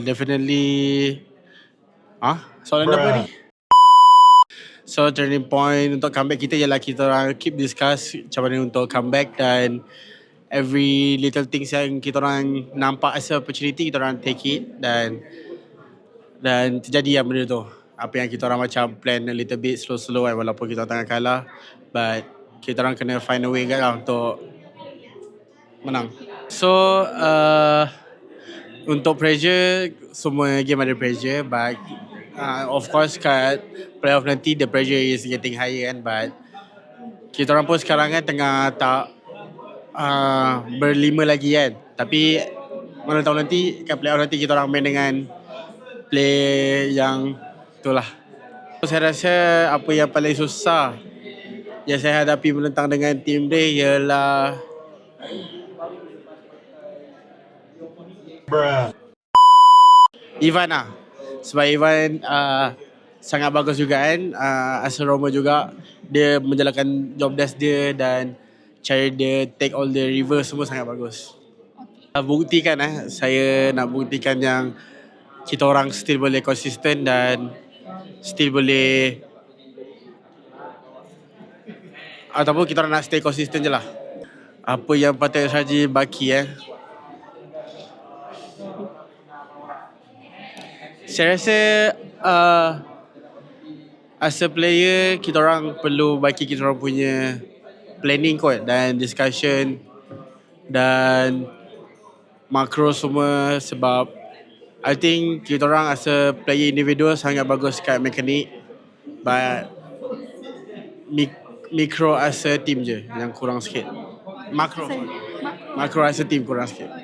Definitely. Soalan apa ni? So turning point untuk comeback kita ialah kita orang keep discuss macam mana untuk comeback, dan every little things yang kita orang nampak as a opportunity, kita orang take it, dan terjadi yang benda tu. Apa yang kita orang macam plan a little bit slow kan, walaupun kita tengah kalah, but kita orang kena find a way kan lah untuk menang. So untuk pressure, semua game ada pressure, but of course kat playoff nanti the pressure is getting higher kan, but kita orang pun sekarang kan tengah tak berlima lagi kan, tapi mana tahu nanti kat playoff nanti kita orang main dengan play yang itulah. Saya rasa apa yang paling susah yang saya hadapi menentang dengan tim dia ialah Ivan lah. Sebab Ivan sangat bagus juga kan, asal Roma juga. Dia menjalankan job desk dia dan cara dia take all the reverse semua sangat bagus. Buktikan saya nak buktikan yang kita orang still boleh konsisten dan still boleh, ataupun kita orang nak stay konsisten je lah. Apa yang patut saja baki saya rasa as a player, kita orang perlu bagi kita orang punya planning kot dan discussion dan makro semua, sebab I think kita orang as a player individual sangat bagus kat mekanik, but mikro as a team je yang kurang sikit. Makro as a team kurang sikit.